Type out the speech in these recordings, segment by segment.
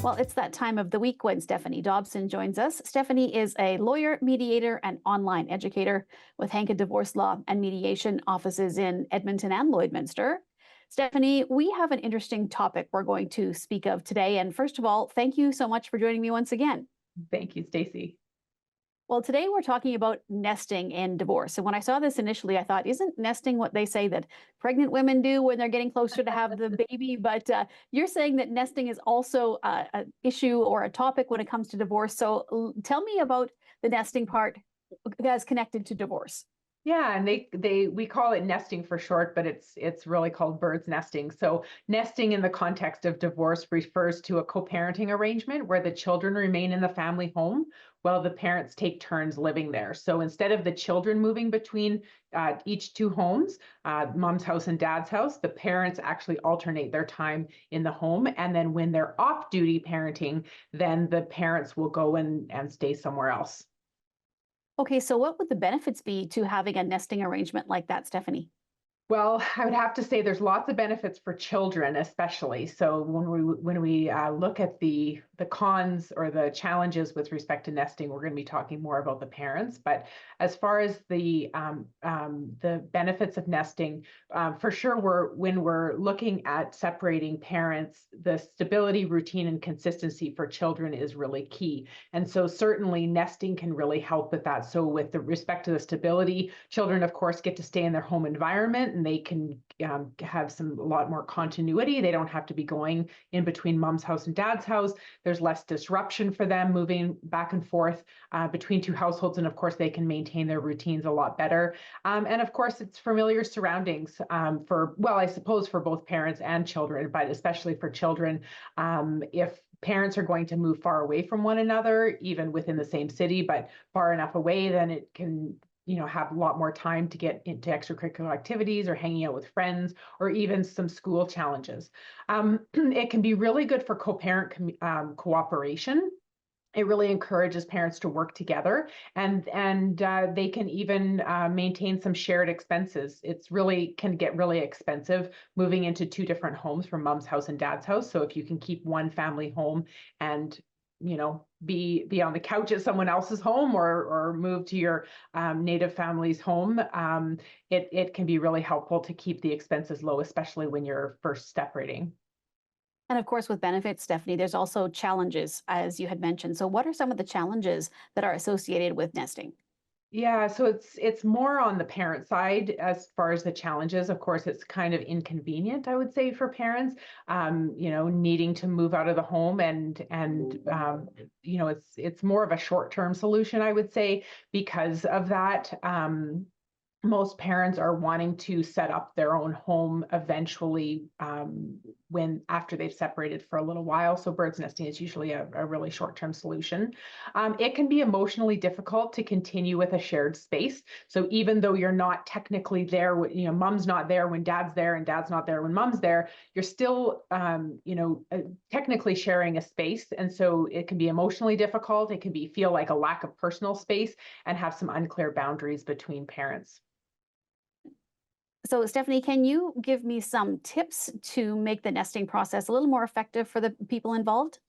Well, it's that time of the week when Stephanie Dobson joins us. Stephanie is a lawyer, mediator, and online educator with Hankin Divorce Law and Mediation offices in Edmonton and Lloydminster. Stephanie, we have an interesting topic we're going to speak of today. And first of all, thank you so much for joining me once again. Thank you, Stacey. Well, today we're talking about nesting in divorce. And when I saw this initially, I thought, isn't nesting what they say that pregnant women do when they're getting closer to have the baby? But you're saying that nesting is also an issue or a topic when it comes to divorce. So tell me about the nesting part as connected to divorce. Yeah, and we call it nesting for short, but it's really called birds nesting. So nesting in the context of divorce refers to a co-parenting arrangement where the children remain in the family home while the parents take turns living there. So instead of the children moving between each two homes, mom's house and dad's house, the parents actually alternate their time in the home. And then when they're off duty parenting, then the parents will go and stay somewhere else. Okay, so what would the benefits be to having a nesting arrangement like that, Stephanie? Well, I would have to say there's lots of benefits for children, especially. So when we look at the cons or the challenges with respect to nesting, we're going to be talking more about the parents. But as far as the benefits of nesting, for sure, when we're looking at separating parents, the stability, routine, and consistency for children is really key. And so certainly nesting can really help with that. So with the respect to the stability, children, of course, get to stay in their home environment and they can have a lot more continuity. They don't have to be going in between mom's house and dad's house. There's less disruption for them moving back and forth between two households. And of course, they can maintain their routines a lot better. And of course, it's familiar surroundings I suppose for both parents and children, but especially for children. If parents are going to move far away from one another, even within the same city, but far enough away, then it can have a lot more time to get into extracurricular activities or hanging out with friends or even some school challenges. It can be really good for co-parent cooperation. It really encourages parents to work together and they can even maintain some shared expenses. It's really can get really expensive moving into two different homes from mom's house and dad's house. So if you can keep one family home and be on the couch at someone else's home or move to your native family's home, it can be really helpful to keep the expenses low, especially when you're first separating. And of course, with benefits, Stephanie, there's also challenges, as you had mentioned. So what are some of the challenges that are associated with nesting? Yeah, so it's more on the parent side as far as the challenges. Of course, it's kind of inconvenient, I would say, for parents, needing to move out of the home and it's more of a short-term solution, I would say, because of that. Most parents are wanting to set up their own home eventually when after they've separated for a little while. So birds nesting is usually a really short-term solution. It can be emotionally difficult to continue with a shared space. So even though you're not technically there, mom's not there when dad's there and dad's not there when mom's there, you're still, technically sharing a space. And so it can be emotionally difficult. It can feel like a lack of personal space and have some unclear boundaries between parents. So, Stephanie, can you give me some tips to make the nesting process a little more effective for the people involved?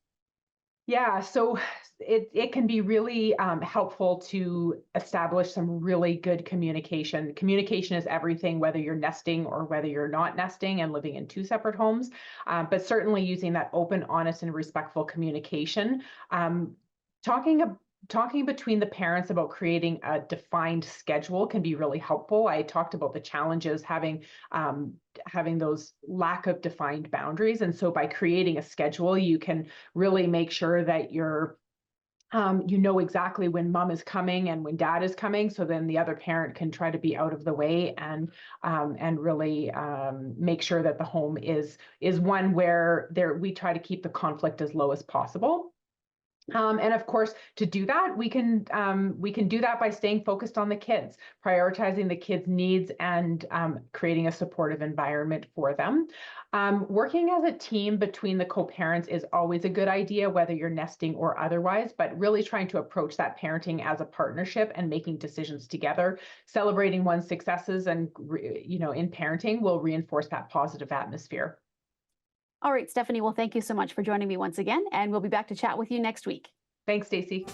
Yeah, so it can be really helpful to establish some really good communication. Communication is everything, whether you're nesting or whether you're not nesting and living in two separate homes, but certainly using that open, honest, and respectful communication. Talking Talking between the parents about creating a defined schedule can be really helpful. I talked about the challenges having those lack of defined boundaries, and so by creating a schedule, you can really make sure that you know exactly when mom is coming and when dad is coming, so then the other parent can try to be out of the way and really make sure that the home is one where we try to keep the conflict as low as possible. And of course, to do that, we can do that by staying focused on the kids, prioritizing the kids' needs, and creating a supportive environment for them. Working as a team between the co-parents is always a good idea, whether you're nesting or otherwise, but really trying to approach that parenting as a partnership and making decisions together. Celebrating one's successes and in parenting will reinforce that positive atmosphere. All right, Stephanie, well, thank you so much for joining me once again, and we'll be back to chat with you next week. Thanks, Stacey.